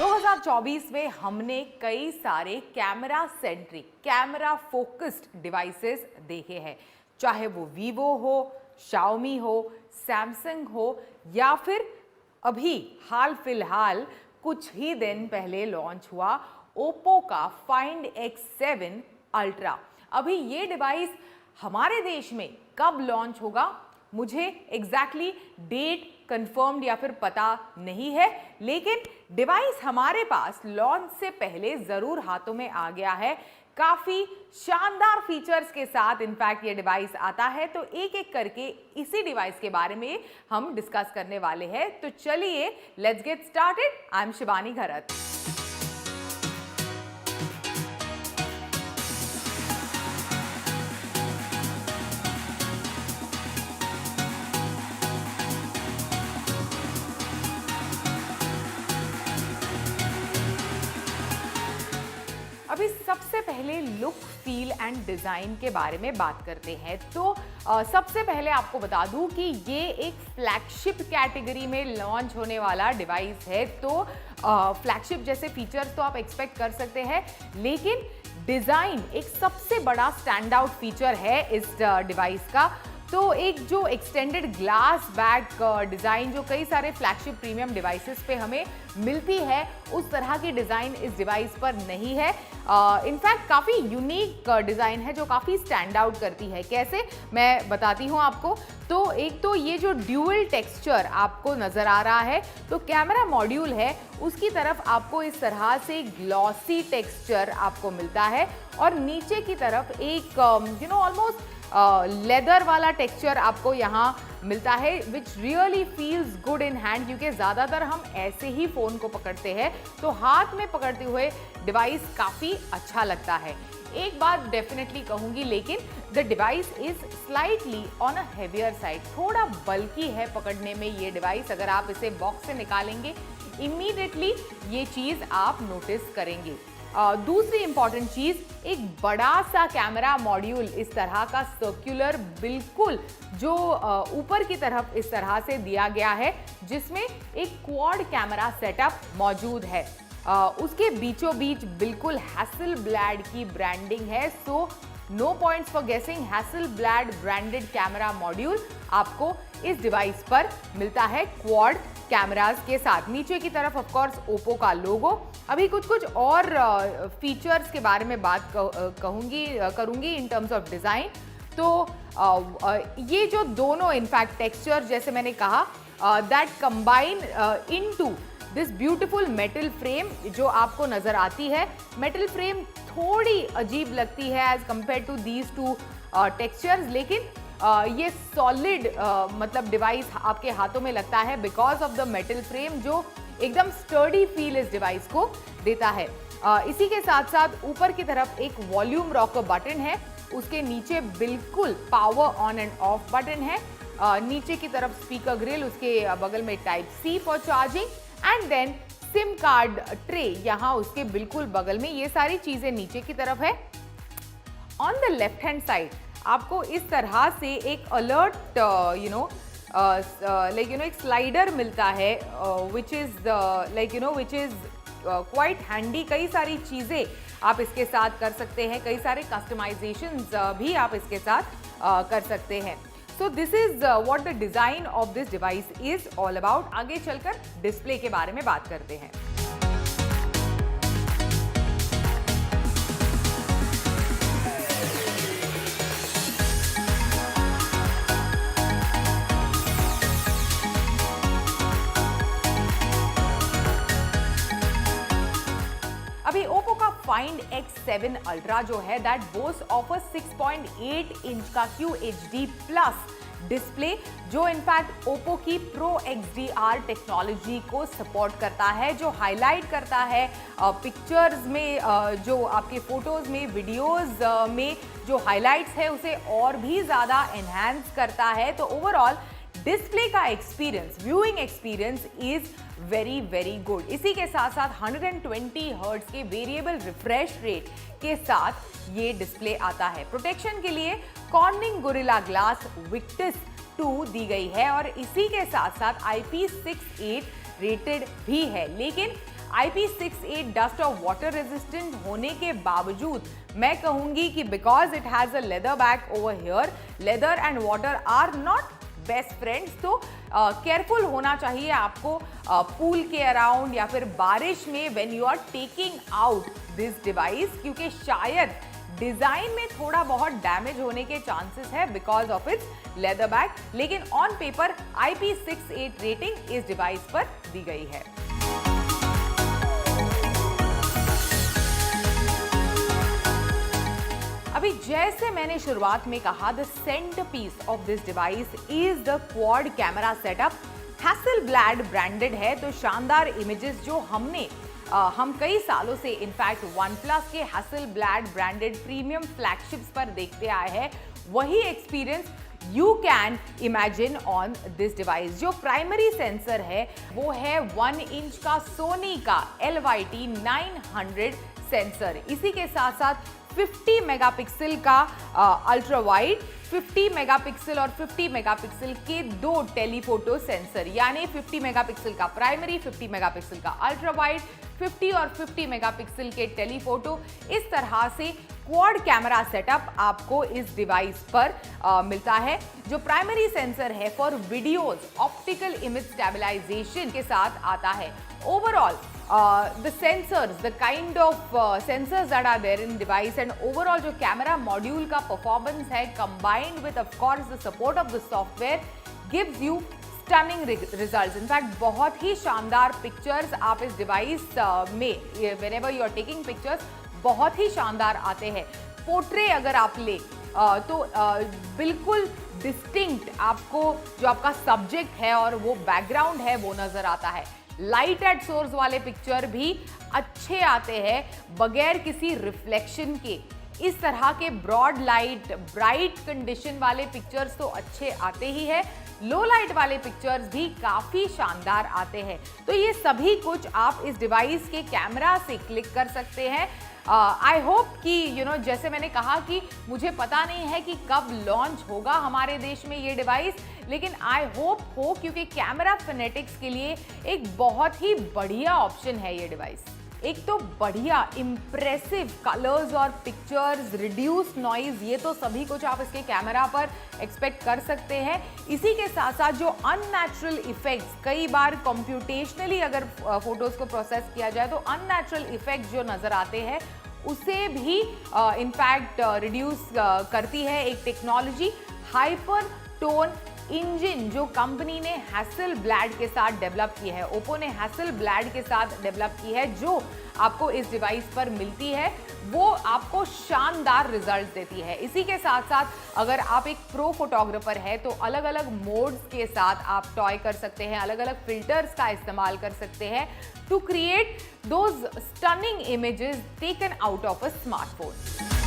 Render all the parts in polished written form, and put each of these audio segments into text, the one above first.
2024 में हमने कई सारे camera centric, camera focused devices देखे हैं, चाहे वो वीवो हो, शाओमी हो, सैमसंग हो या फिर अभी हाल फिलहाल कुछ ही दिन पहले लॉन्च हुआ ओप्पो का Find X7 अल्ट्रा। अभी ये डिवाइस हमारे देश में कब लॉन्च होगा मुझे एग्जैक्टली डेट कंफर्म्ड या फिर पता नहीं है, लेकिन डिवाइस हमारे पास लॉन्च से पहले जरूर हाथों में आ गया है। काफी शानदार फीचर्स के साथ इनफैक्ट ये डिवाइस आता है, तो एक एक करके इसी डिवाइस के बारे में हम डिस्कस करने वाले हैं। तो चलिए let's get started. I am Shivani Gharat. अभी सबसे पहले लुक, फील एंड डिज़ाइन के बारे में बात करते हैं। तो सबसे पहले आपको बता दूं कि ये एक फ्लैगशिप कैटेगरी में लॉन्च होने वाला डिवाइस है। तो फ्लैगशिप जैसे फीचर्स तो आप एक्सपेक्ट कर सकते हैं, लेकिन डिज़ाइन एक सबसे बड़ा स्टैंड आउट फीचर है इस डिवाइस का। तो एक जो एक्सटेंडेड ग्लास बैक डिज़ाइन जो कई सारे फ्लैगशिप प्रीमियम डिवाइसेस पे हमें मिलती है, उस तरह की डिज़ाइन इस डिवाइस पर नहीं है। इनफैक्ट काफ़ी यूनिक डिज़ाइन है जो काफ़ी स्टैंड आउट करती है। कैसे, मैं बताती हूँ आपको। तो एक तो ये जो ड्यूअल टेक्सचर आपको नज़र आ रहा है, तो कैमरा मॉड्यूल है उसकी तरफ आपको इस तरह से ग्लॉसी टेक्सचर आपको मिलता है और नीचे की तरफ एक ऑलमोस्ट लेदर वाला टेक्सचर आपको यहाँ मिलता है, which really feels good in hand, क्योंकि ज़्यादातर हम ऐसे ही फ़ोन को पकड़ते हैं तो हाथ में पकड़ते हुए डिवाइस काफ़ी अच्छा लगता है। एक बात डेफिनेटली कहूँगी, लेकिन the device is slightly on a heavier side, थोड़ा बल्कि है पकड़ने में ये डिवाइस। अगर आप इसे बॉक्स से निकालेंगे इमीडिएटली ये चीज़ आप नोटिस करेंगे। दूसरी इंपॉर्टेंट चीज, एक बड़ा सा कैमरा मॉड्यूल इस तरह का सर्कुलर बिल्कुल जो ऊपर की तरफ इस तरह से दिया गया है, जिसमें एक क्वाड कैमरा सेटअप मौजूद है। उसके बीचों बीच बिल्कुल हैसलब्लैड की ब्रांडिंग है। So no points for guessing, Hasselblad branded camera module आपको इस डिवाइस पर मिलता है क्वाड कैमरास के साथ। नीचे की तरफ ऑफ कोर्स ओप्पो का लोगो। अभी कुछ और फीचर्स के बारे में बात करूंगी इन टर्म्स ऑफ डिज़ाइन। तो ये जो दोनों इनफैक्ट टेक्सचर, जैसे मैंने कहा, that combine into this beautiful metal frame जो आपको नज़र आती है। मेटल फ्रेम थोड़ी अजीब लगती है as compare to these two textures, लेकिन ये सॉलिड मतलब डिवाइस आपके हाथों में लगता है because of the metal frame, जो एकदम स्टर्डी फील इस डिवाइस को देता है। इसी के साथ साथ ऊपर की तरफ एक वॉल्यूम रॉकर बटन है, उसके नीचे बिल्कुल power on and off button है। नीचे की तरफ स्पीकर ग्रिल, उसके बगल में type C for charging and then SIM card tray यहाँ उसके बिल्कुल बगल में। ये सारी चीजें नीचे की तरफ है। On the left hand side आपको इस तरह से एक अलर्ट एक स्लाइडर मिलता है, विच इज क्वाइट हैंडी। कई सारी चीज़ें आप इसके साथ कर सकते हैं, कई सारे कस्टमाइजेशंस भी आप इसके साथ कर सकते हैं। So this is what the design of this device is all about. आगे चलकर डिस्प्ले के बारे में बात करते हैं। अभी ओप्पो का Find X7 अल्ट्रा जो है that boast of a 6.8 inch का QHD प्लस डिस्प्ले, जो इनफैक्ट ओप्पो की Pro XDR टेक्नोलॉजी को सपोर्ट करता है, जो हाईलाइट करता है पिक्चर्स में, जो आपके फोटोज में, वीडियोस में जो हाईलाइट्स है उसे और भी ज़्यादा एनहांस करता है। तो ओवरऑल डिस्प्ले का experience, viewing experience is very very good. इसी के साथ साथ 120 हर्ट्ज के वेरिएबल रिफ्रेश रेट के साथ ये डिस्प्ले आता है। प्रोटेक्शन के लिए कॉर्निंग गोरिल्ला ग्लास विक्टस 2 दी गई है और इसी के साथ साथ IP68 रेटेड भी है। लेकिन IP68 डस्ट और वाटर रेजिस्टेंट होने के बावजूद मैं कहूंगी कि because it has a leather back over here, leather and water are not best friends. तो केयरफुल होना चाहिए आपको पूल के अराउंड या फिर बारिश में when you are taking out this device, क्योंकि शायद डिजाइन में थोड़ा बहुत डैमेज होने के चांसेस है because of its leather bag. लेकिन ऑन पेपर IP68 रेटिंग इस डिवाइस पर दी गई है। अभी जैसे मैंने शुरुआत में कहा, the centrepiece of this device is the quad camera setup. Hasselblad branded है, तो शानदार इमेजेस जो हम कई सालों से इनफैक्ट OnePlus के हैसेलब्लैड ब्रांडेड प्रीमियम फ्लैगशिप्स पर देखते आए हैं, वही experience you can imagine on this device. जो प्राइमरी सेंसर है वो है 1 इंच का सोनी का LYT 900 सेंसर। इसी के साथ साथ 50 मेगापिक्सल का अल्ट्रा वाइड, 50 मेगापिक्सल और 50 मेगापिक्सल के दो टेलीफोटो सेंसर, यानी 50 मेगापिक्सल का प्राइमरी, 50 मेगापिक्सल का अल्ट्रा वाइड, 50 और 50 मेगापिक्सल के टेलीफोटो। इस तरह से क्वाड कैमरा सेटअप आपको इस डिवाइस पर मिलता है। जो प्राइमरी सेंसर है for videos optical image stabilisation के साथ आता है। Overall the sensors, the kind of sensors that are there in device and overall जो कैमरा मॉड्यूल का परफॉर्मेंस है combined with of course the support of the software gives you stunning results. In fact बहुत ही शानदार pictures आप इस device में whenever you are taking pictures बहुत ही शानदार आते हैं। पोर्ट्रे अगर आप ले तो बिल्कुल डिस्टिंक्ट आपको जो आपका सब्जेक्ट है और वो बैकग्राउंड है वो नजर आता है। लाइट एट सोर्स वाले पिक्चर भी अच्छे आते हैं बगैर किसी रिफ्लेक्शन के। इस तरह के ब्रॉड लाइट, ब्राइट कंडीशन वाले पिक्चर्स तो अच्छे आते ही है, लो लाइट वाले पिक्चर्स भी काफी शानदार आते हैं। तो ये सभी कुछ आप इस डिवाइस के कैमरा से क्लिक कर सकते हैं। आई होप कि जैसे मैंने कहा कि मुझे पता नहीं है कि कब लॉन्च होगा हमारे देश में ये डिवाइस, लेकिन आई होप हो, क्योंकि कैमरा फैनेटिक्स के लिए एक बहुत ही बढ़िया ऑप्शन है ये डिवाइस। एक तो बढ़िया इम्प्रेसिव कलर्स और पिक्चर्स, रिड्यूस नॉइज, ये तो सभी कुछ आप इसके कैमरा पर एक्सपेक्ट कर सकते हैं। इसी के साथ साथ जो अननेचुरल इफेक्ट्स, कई बार कंप्यूटेशनली अगर फोटोज को प्रोसेस किया जाए तो अननेचुरल इफेक्ट्स जो नजर आते हैं उसे भी इनफैक्ट रिड्यूस करती है एक टेक्नोलॉजी, हाइपर टोन इंजन, जो कंपनी ने हैसेलब्लैड के साथ डेवलप की है, ओप्पो ने हैसेलब्लैड के साथ डेवलप की है, जो आपको इस डिवाइस पर मिलती है, वो आपको शानदार रिजल्ट देती है। इसी के साथ साथ अगर आप एक प्रो फोटोग्राफर है तो अलग अलग मोड्स के साथ आप टॉय कर सकते हैं, अलग अलग फिल्टर्स का इस्तेमाल कर सकते हैं to create those stunning images taken out of a smartphone.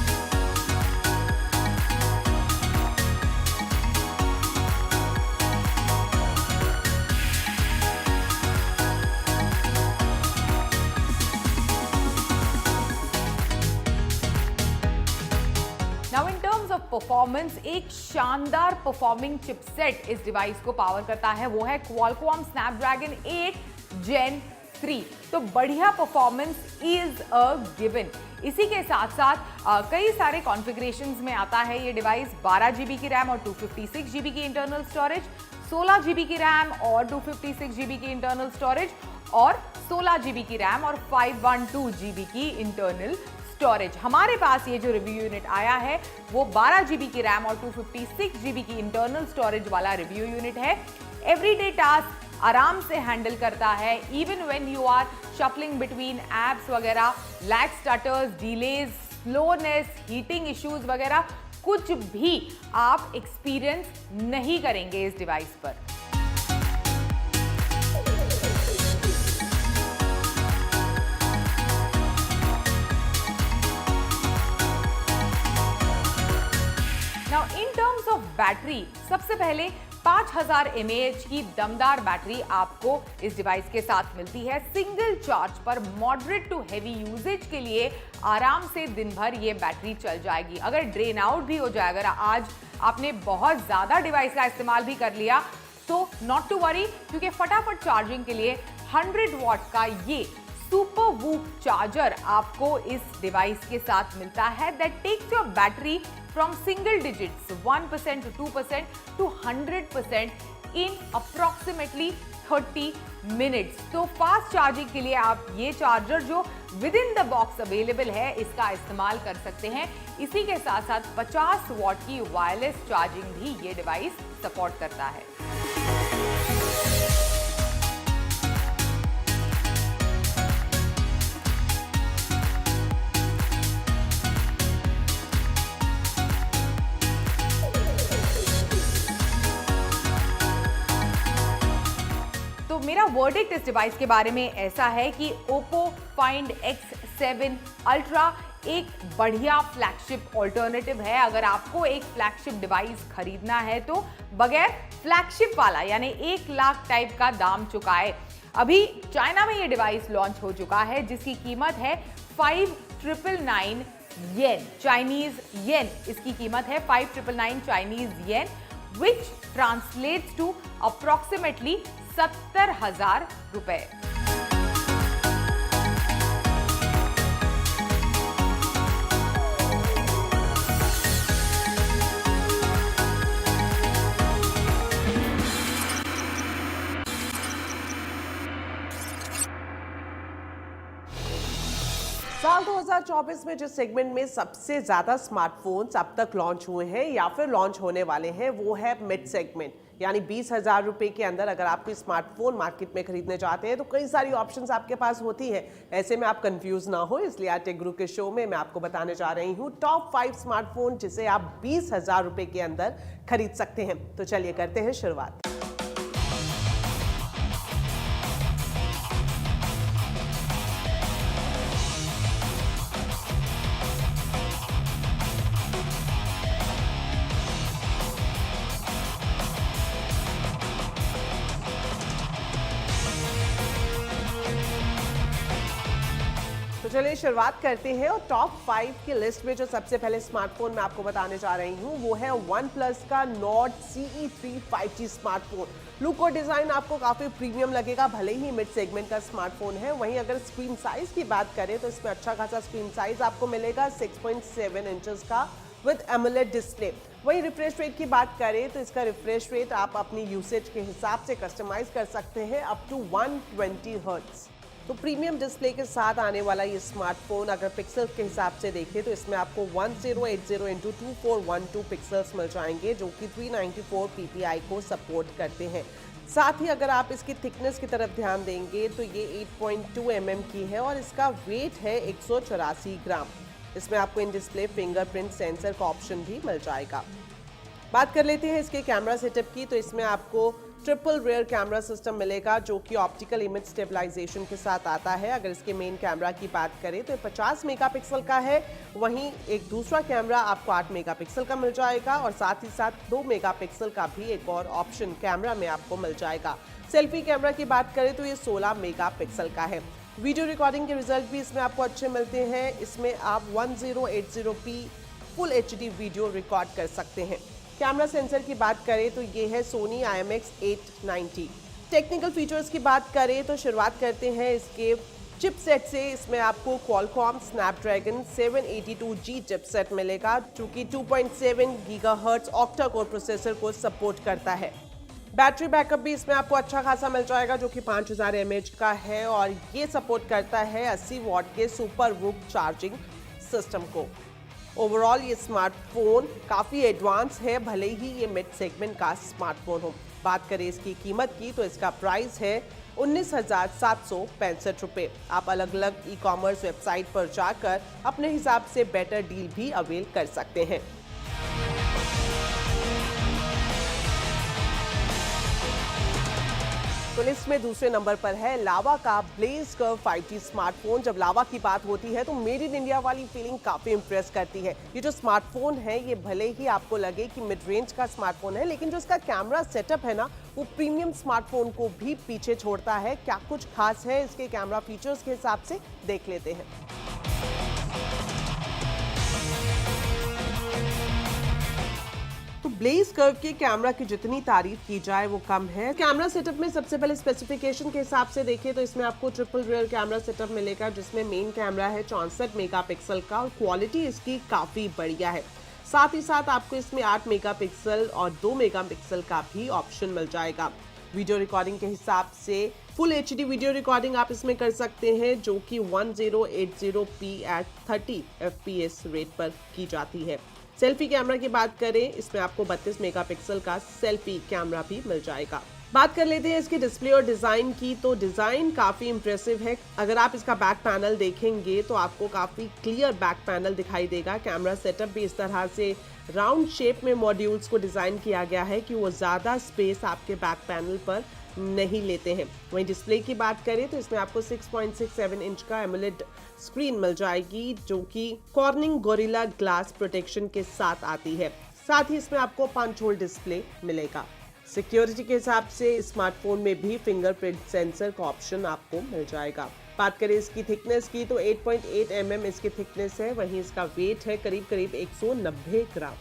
Now in terms of performance, एक शानदार परफॉर्मिंग चिपसेट इस डिवाइस को पावर करता है, वो है Qualcomm Snapdragon 8 Gen 3। तो बढ़िया परफॉर्मेंस इज अ गिवन। इसी के साथ साथ कई सारे कॉन्फ़िगरेशंस में आता है ये डिवाइस। 12 GB की रैम और 256 GB की इंटरनल स्टोरेज, 16 GB की रैम और 256 GB की इंटरनल स्टोरेज, और 16 GB की रैम और 512 GB की इंटरनल स्टोरेज। हमारे पास ये जो रिव्यू यूनिट आया है वो 12 GB की रैम और 256 GB की इंटरनल स्टोरेज वाला रिव्यू यूनिट है। एवरीडे टास्क आराम से हैंडल करता है, even when you are shuffling between apps वगैरह, lag stutters, delays, slowness, heating issues वगैरह कुछ भी आप एक्सपीरियंस नहीं करेंगे इस डिवाइस पर। Now, in terms of battery, सबसे पहले 5000 mAh की दमदार बैटरी आपको इस डिवाइस के साथ मिलती है। सिंगल चार्ज पर मॉडरेट टू हैवी यूजेज के लिए आराम से दिन भर ये बैटरी चल जाएगी। अगर ड्रेन आउट भी हो जाए, अगर आज आपने बहुत ज़्यादा डिवाइस का इस्तेमाल भी कर लिया तो नॉट टू वरी, क्योंकि फटाफट चार्जिंग के लिए 100 वॉट का ये सुपर वूफ चार्जर आपको इस डिवाइस के साथ मिलता है that takes your battery from single digits 1% to 2% to 100% in approximately 30 minutes. तो फास्ट चार्जिंग के लिए आप ये चार्जर जो within the box available है इसका इस्तेमाल कर सकते हैं। इसी के साथ साथ 50 वॉट की वायरलेस चार्जिंग भी ये डिवाइस सपोर्ट करता है। तो मेरा वर्डिक्ट इस डिवाइस के बारे में ऐसा है कि Oppo Find X7 Ultra एक बढ़िया फ्लैगशिप ऑल्टरनेटिव है। अगर आपको एक फ्लैगशिप डिवाइस खरीदना है तो बगैर फ्लैगशिप वाला यानी 1 लाख टाइप का दाम चुकाए। अभी चाइना में ये डिवाइस लॉन्च हो चुका है जिसकी कीमत है 5999 येन, चाइनीज येन। इसकी कीमत है 5999 Chinese yen, which translates to approximately 70,000 रुपए। साल 2024 में जिस सेगमेंट में सबसे ज्यादा स्मार्टफोन्स अब तक लॉन्च हुए हैं या फिर लॉन्च होने वाले हैं वो है मिड सेगमेंट, यानी 20,000 रुपए के अंदर अगर आप कोई स्मार्टफोन मार्केट में खरीदने चाहते हैं तो कई सारी ऑप्शंस आपके पास होती हैं। ऐसे में आप कंफ्यूज ना हो, इसलिए आज टेक गुरु के शो में मैं आपको बताने जा रही हूँ टॉप 5 स्मार्टफोन जिसे आप 20,000 रुपए के अंदर खरीद सकते हैं। तो चलिए करते हैं शुरुआत। तो चलिए शुरुआत करते हैं और टॉप 5 की लिस्ट में जो सबसे पहले स्मार्टफोन मैं आपको बताने जा रही हूँ वो है OnePlus का Nord CE3 5G smartphone. Look और डिजाइन आपको काफी प्रीमियम लगेगा, भले ही मिड सेगमेंट का स्मार्टफोन है। वहीं अगर स्क्रीन साइज की बात करें तो इसमें अच्छा खासा स्क्रीन साइज आपको मिलेगा 6.7 इंचेस का विद एमोलेड डिस्प्ले। वहीं रिफ्रेश रेट की बात करें तो इसका रिफ्रेश रेट आप अपनी यूसेज के हिसाब से कस्टमाइज कर सकते हैं अप टू 120 हर्ट्ज। तो प्रीमियम डिस्प्ले के साथ आने वाला ये स्मार्टफोन अगर पिक्सल के हिसाब से देखें तो इसमें आपको 1080x2412 पिक्सल्स मिल जाएंगे जो कि 394 ppi को सपोर्ट करते हैं। साथ ही अगर आप इसकी थिकनेस की तरफ ध्यान देंगे तो ये 8.2 mm की है और इसका वेट है 184 ग्राम। इसमें आपको इन डिस्प्ले फिंगरप्रिंट सेंसर का ऑप्शन भी मिल जाएगा। बात कर लेते हैं इसके कैमरा सेटअप की, तो इसमें आपको ट्रिपल रेयर कैमरा सिस्टम मिलेगा जो कि ऑप्टिकल इमेज स्टेबलाइजेशन के साथ आता है। अगर इसके मेन कैमरा की बात करें तो 50 मेगापिक्सल का है, वहीं एक दूसरा कैमरा आपको 8 मेगापिक्सल का मिल जाएगा और साथ ही साथ 2 मेगापिक्सल का भी एक और ऑप्शन कैमरा में आपको मिल जाएगा। सेल्फी कैमरा की बात करें तो ये 16 मेगापिक्सल का है। वीडियो रिकॉर्डिंग के रिजल्ट भी इसमें आपको अच्छे मिलते हैं। इसमें आप 1080p full HD video record कर सकते हैं। कैमरा सेंसर की बात करें तो ये है Sony IMX890। टेक्निकल फीचर्स की बात करें तो शुरुआत करते हैं इसके चिपसेट से। इसमें आपको Qualcomm Snapdragon 782G चिपसेट मिलेगा जो कि 2.7 गीगाहर्ट्ज ऑक्टा कोर प्रोसेसर को सपोर्ट करता है। बैटरी बैकअप भी इसमें आपको अच्छा खासा मिल जाएगा जो कि 5000 mAh का है और ये सपोर्ट करता है 80 वॉट के सुपर वूफ चार्जिंग सिस्टम को। ओवरऑल ये स्मार्टफोन काफ़ी एडवांस है, भले ही ये मिड सेगमेंट का स्मार्टफोन हो। बात करें इसकी कीमत की तो इसका प्राइस है 19,765 रुपये। आप अलग अलग ई-कॉमर्स वेबसाइट पर जाकर अपने हिसाब से बेटर डील भी अवेल कर सकते हैं। तो लिस्ट में दूसरे नंबर पर है लावा का ब्लेज कर्व 5G स्मार्टफोन। जब लावा की बात होती है तो मेड इन इंडिया वाली फीलिंग काफी इंप्रेस करती है। ये जो स्मार्टफोन है ये भले ही आपको लगे कि मिड रेंज का स्मार्टफोन है, लेकिन जो इसका कैमरा सेटअप है ना वो प्रीमियम स्मार्टफोन को भी पीछे छोड़ता है। क्या कुछ खास है इसके कैमरा फीचर्स के हिसाब से देख लेते हैं। तो ब्लेज कर्व के कैमरा की जितनी तारीफ की जाए वो कम है। कैमरा सेटअप में सबसे पहले स्पेसिफिकेशन के हिसाब से देखें तो इसमें आपको ट्रिपल रियर कैमरा सेटअप मिलेगा, जिसमें मेन कैमरा है 64 मेगापिक्सल का और क्वालिटी इसकी काफी बढ़िया है। साथ ही साथ आपको इसमें 8 मेगापिक्सल और 2 मेगापिक्सल का भी ऑप्शन मिल जाएगा। वीडियो रिकॉर्डिंग के हिसाब से फुल एचडी वीडियो रिकॉर्डिंग आप इसमें कर सकते हैं, जो कि 1080p एट 30 fps रेट पर की जाती है। सेल्फी कैमरा की बात करें, इसमें आपको 32 मेगापिक्सल का सेल्फी कैमरा भी मिल जाएगा। बात कर लेते हैं इसकी डिस्प्ले और डिजाइन की, तो डिजाइन काफी इंप्रेसिव है। अगर आप इसका बैक पैनल देखेंगे तो आपको काफी क्लियर बैक पैनल दिखाई देगा। कैमरा सेटअप भी इस तरह से राउंड शेप में मॉड्यूल्स को डिजाइन किया गया है कि वो ज्यादा स्पेस आपके बैक पैनल पर नहीं लेते हैं। वहीं डिस्प्ले की बात करें तो इसमें आपको 6.67 इंच का एमोलेड स्क्रीन मिल जाएगी, जो कि कॉर्निंग गोरिल्ला ग्लास प्रोटेक्शन के साथ आती है। साथ ही इसमें आपको पंच होल डिस्प्ले मिलेगा। सिक्योरिटी के हिसाब से स्मार्टफोन में भी फिंगरप्रिंट सेंसर का ऑप्शन आपको मिल जाएगा। बात करें इसकी थिकनेस की तो 8.8 mm इसकी थिकनेस है, वहीं इसका वेट है करीब 190 ग्राम।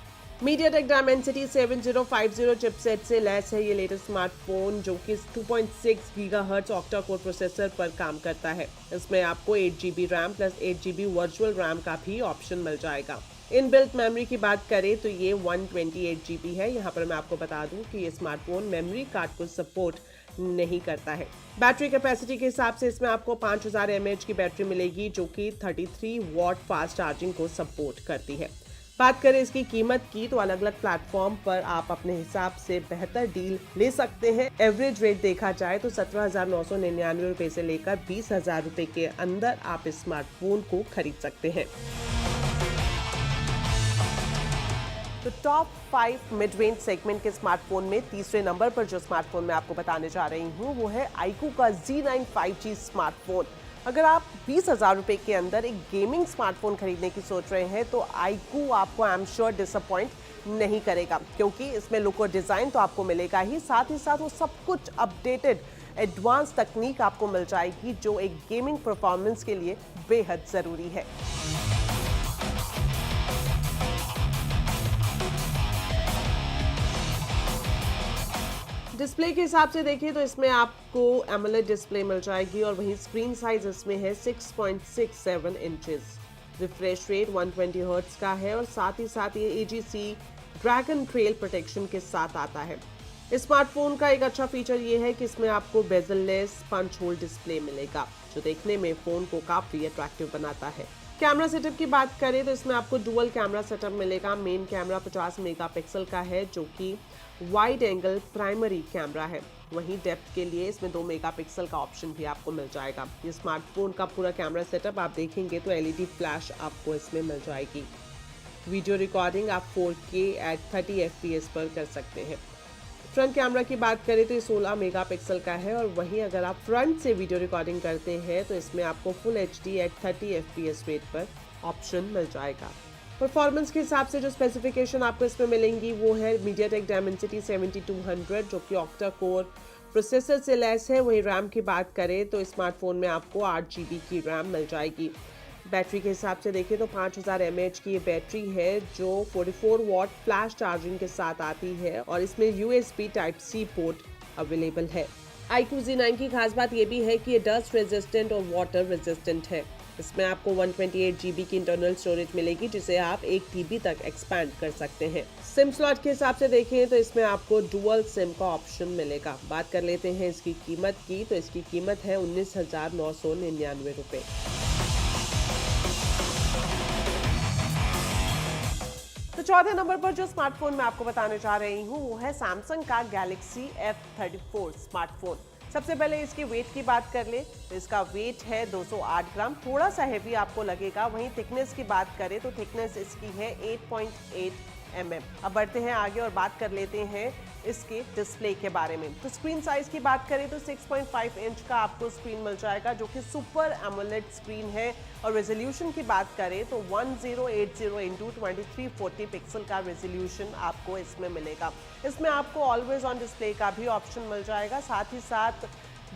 MediaTek Dimensity 7050 चिपसेट से लैस है ये लेटेस्ट स्मार्टफोन, जो कि 2.6 गीगाहर्ट्ज ऑक्टा कोर प्रोसेसर पर काम करता है। इसमें आपको 8GB RAM plus 8GB virtual RAM का भी ऑप्शन मिल जाएगा। इनबिल्ट मेमोरी की बात करें तो ये 128GB है। यहाँ पर मैं आपको बता दूं कि ये स्मार्टफोन मेमोरी कार्ड को सपोर्ट नहीं करता है। बैटरी कैपेसिटी के हिसाब से इसमें आपको 5000 mAh की बैटरी मिलेगी, जो कि 33 वॉट फास्ट चार्जिंग को सपोर्ट करती है। बात करें इसकी कीमत की तो अलग अलग प्लेटफॉर्म पर आप अपने हिसाब से बेहतर डील ले सकते हैं। एवरेज रेट देखा जाए तो 17,999 रुपए से लेकर 20,000 रुपए के अंदर आप इस स्मार्टफोन को खरीद सकते हैं। तो टॉप 5 मिड रेंज सेगमेंट के स्मार्टफोन में तीसरे नंबर पर जो स्मार्टफोन मैं आपको बताने जा रही हूँ वो है iQOO का Z9 5G स्मार्टफोन। अगर आप 20,000 रुपए के अंदर एक गेमिंग स्मार्टफोन खरीदने की सोच रहे हैं तो iQOO आपको आई एम श्योर डिसअपॉइंट नहीं करेगा, क्योंकि इसमें लुक और डिजाइन तो आपको मिलेगा ही साथ वो सब कुछ अपडेटेड एडवांस तकनीक आपको मिल जाएगी, जो एक गेमिंग परफॉर्मेंस के लिए बेहद जरूरी है। डिस्प्ले के हिसाब से देखिए तो इसमें आपको एमोलेड डिस्प्ले मिल जाएगी और वहीं स्क्रीन साइज इसमें है 6.67 इंचेस। रिफ्रेश रेट 120 हर्ट्ज का है और साथ ही ये AGC ड्रैगन ट्रेल प्रोटेक्शन के साथ आता है। स्मार्टफोन का एक अच्छा फीचर ये है कि इसमें आपको बेजललेस पंच होल डिस्प्ले मिलेगा, जो देखने में फोन को काफी अट्रैक्टिव बनाता है। कैमरा सेटअप की बात करें तो इसमें आपको डुअल कैमरा सेटअप मिलेगा। मेन कैमरा 50 मेगापिक्सल का है, जो कि वाइड एंगल प्राइमरी कैमरा है। वहीं डेप्थ के लिए इसमें 2 मेगापिक्सल का ऑप्शन भी आपको मिल जाएगा। ये स्मार्टफोन का पूरा कैमरा सेटअप आप देखेंगे तो LED फ्लैश आपको इसमें मिल जाएगी। वीडियो रिकॉर्डिंग आप 4K एट 30 fps पर कर सकते हैं। फ्रंट कैमरा की बात करें तो ये 16 मेगापिक्सल का है और वहीं अगर आप फ्रंट से वीडियो रिकॉर्डिंग करते हैं तो इसमें आपको full HD at 30 fps rate पर ऑप्शन मिल जाएगा। परफॉर्मेंस के हिसाब से जो स्पेसिफिकेशन आपको इसमें मिलेंगी वो है MediaTek Dimensity 7200, जो कि ऑक्टा कोर प्रोसेसर से लैस है। वहीं रैम की बात करें तो स्मार्टफोन में आपको 8GB की रैम मिल जाएगी। बैटरी के हिसाब से देखें तो 5000 mAh की ये बैटरी है, जो 44 वॉट फ्लैश चार्जिंग के साथ आती है और इसमें USB Type-C पोर्ट अवेलेबल है। iQOO Z9 की खास बात ये भी है कि ये डस्ट रेजिस्टेंट और वाटर रेजिस्टेंट है। इसमें आपको 128GB की इंटरनल स्टोरेज मिलेगी, जिसे आप 1 TB तक एक्सपैंड कर सकते हैं। सिम स्लॉट के हिसाब से देखें तो इसमें आपको डुअल सिम का ऑप्शन मिलेगा। बात कर लेते हैं इसकी कीमत की, तो इसकी कीमत है 19,999 रुपए। तो चौथे नंबर पर जो स्मार्टफोन मैं आपको बताने जा रही हूँ वो है सैमसंग का Galaxy F34 स्मार्टफोन। सबसे पहले इसके वेट की बात कर ले तो इसका वेट है 208 ग्राम, थोड़ा सा हैवी आपको लगेगा। वहीं थिकनेस की बात करें तो थिकनेस इसकी है 8.8 mm। अब बढ़ते हैं आगे और बात कर लेते हैं इसके डिस्प्ले के बारे में। तो स्क्रीन साइज की बात करें तो 6.5 इंच का आपको स्क्रीन मिल जाएगा, जो कि सुपर एमोलेड स्क्रीन है। और रेजोल्यूशन की बात करें तो 1080x2340 पिक्सल का रेजोल्यूशन आपको इसमें मिलेगा। इसमें आपको ऑलवेज ऑन डिस्प्ले का भी ऑप्शन मिल जाएगा। साथ ही साथ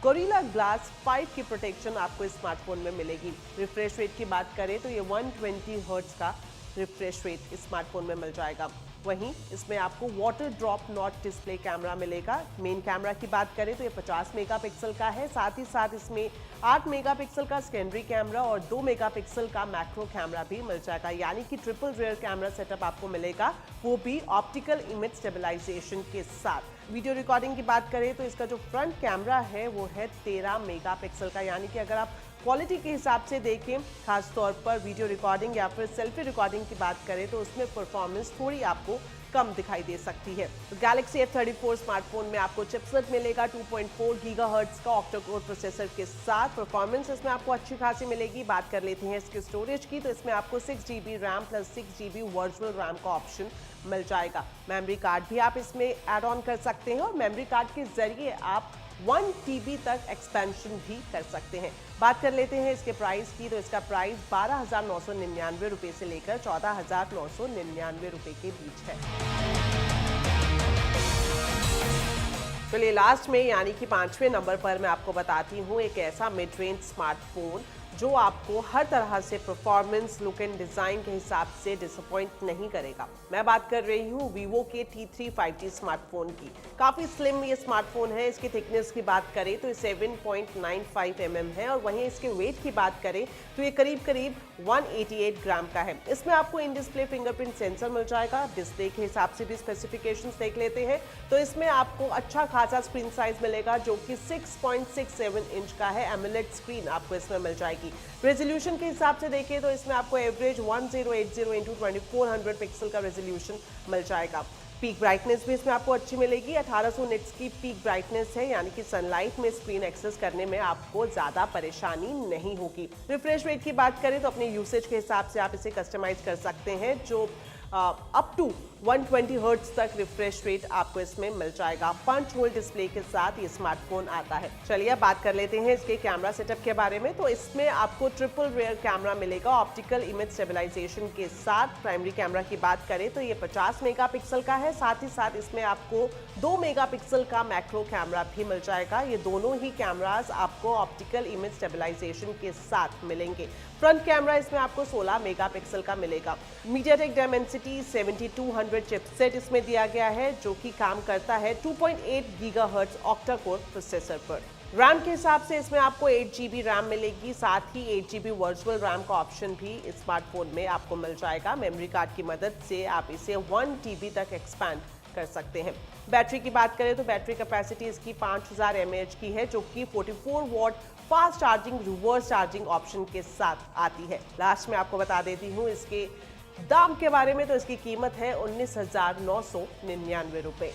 गोरिल्ला ग्लास 5 की प्रोटेक्शन आपको इस स्मार्टफोन में मिलेगी। रिफ्रेश रेट की बात करें तो ये 120 हर्ट्ज का रिफ्रेश रेट इस स्मार्टफोन में मिल जाएगा। वहीं इसमें आपको water drop not display camera मिलेगा। मेन कैमरा की बात करें तो ये 50 मेगापिक्सल का है, साथ ही साथ इसमें 8 मेगापिक्सल का सेकेंडरी कैमरा और 2 मेगापिक्सल का मैक्रो कैमरा भी मिल जाएगा, यानी कि ट्रिपल रियर कैमरा सेटअप आपको मिलेगा, वो भी ऑप्टिकल इमेज स्टेबलाइजेशन के साथ। वीडियो रिकॉर्डिंग की बात करें तो इसका जो फ्रंट कैमरा है वो है 13 मेगापिक्सल का, यानी कि अगर आप क्वालिटी के हिसाब से देखें, खास तौर पर वीडियो रिकॉर्डिंग या फिर सेल्फी रिकॉर्डिंग की बात करें तो उसमें परफॉर्मेंस थोड़ी आपको कम दिखाई दे सकती है। तो गैलेक्सी F34 स्मार्टफोन में आपको चिपसेट मिलेगा 2.4 गीगाहर्ट्ज का ऑक्टा-कोर प्रोसेसर के साथ। परफॉर्मेंस इसमें आपको अच्छी खासी मिलेगी। बात कर लेते हैं इसके स्टोरेज की, तो इसमें आपको 6GB RAM plus 6GB virtual RAM का ऑप्शन मिल जाएगा। मेमोरी कार्ड भी आप इसमें ऐड ऑन कर सकते हैं और मेमोरी कार्ड के जरिए आप 1 TB तक एक्सपेंशन भी कर सकते हैं। बात कर लेते हैं इसके प्राइस की, तो इसका प्राइस 12,999 रुपये से लेकर 14,999 रुपये के बीच है। चलिए लास्ट में यानी कि 5वें नंबर पर मैं आपको बताती हूँ एक ऐसा मिड रेंज स्मार्टफोन जो आपको हर तरह से परफॉर्मेंस, लुक एंड डिजाइन के हिसाब से डिसअपॉइंट नहीं करेगा। मैं बात कर रही हूँ वीवो के T3 5G स्मार्टफोन की। काफी स्लिम ये स्मार्टफोन है। इसकी थिकनेस की बात करें तो 7.95 mm है और वहीं इसके वेट की बात करें तो ये करीब 188 ग्राम का है। इसमें आपको इन डिस्प्ले फिंगरप्रिंट सेंसर मिल जाएगा। डिस्प्ले के हिसाब से भी स्पेसिफिकेशंस देख लेते हैं तो इसमें आपको अच्छा खासा स्क्रीन साइज मिलेगा जो कि 6.67 इंच का है। एमोलेड स्क्रीन आपको इसमें मिल जाएगी। रेजोल्यूशन के हिसाब से देखें तो इसमें आपको एवरेज 1080x2400 पिक्सल का रेजोल्यूशन मिल जाएगा। पीक ब्राइटनेस भी इसमें आपको अच्छी मिलेगी। 1800 निट्स की पीक ब्राइटनेस है, यानी कि सनलाइट में स्क्रीन एक्सेस करने में आपको ज्यादा परेशानी नहीं होगी। रिफ्रेश रेट की बात करें तो अपने यूसेज के हिसाब से आप इसे कस्टमाइज कर सकते हैं, जो अप टू 120 हर्ट्ज तक रिफ्रेश रेट आपको इसमें मिल जाएगा। पंच होल डिस्प्ले के साथ ये स्मार्टफोन आता है। चलिए अब बात कर लेते हैं इसके कैमरा सेटअप के बारे में। तो इसमें आपको ट्रिपल रियर कैमरा मिलेगा ऑप्टिकल इमेज स्टेबलाइजेशन के साथ। प्राइमरी कैमरा की बात करें तो ये 50 मेगापिक्सल का है, साथ ही साथ इसमें आपको 2 मेगापिक्सल का मैक्रो कैमरा भी मिल जाएगा। ये दोनों ही कैमरास आपको ऑप्टिकल इमेज स्टेबलाइजेशन के साथ मिलेंगे। फ्रंट कैमरा इसमें आपको 16 मेगापिक्सल का मिलेगा। मीडियाटेक डायमेंसिटी 7200 चिपसेट इसमें दिया गया है, जो कि काम करता है 2.8 गीगाहर्ट्ज ऑक्टा-कोर प्रोसेसर पर। रैम के हिसाब से इसमें आपको 8GB रैम मिलेगी, साथ ही 8GB वर्चुअल रैम का ऑप्शन भी इस स्मार्टफोन में आपको मिल जाएगा। मेमोरी कार्ड की मदद से आप इसे 1 TB तक एक्सपैंड कर सकते हैं। बैटरी की बात करें तो बैटरी कैपेसिटी इसकी 5000 mAh की है, जो कि 44 watt fast charging reverse charging option के साथ आती है। लास्ट में आपको बता देती हूँ इसके दाम के बारे में, तो इसकी कीमत है 19,999 रुपये।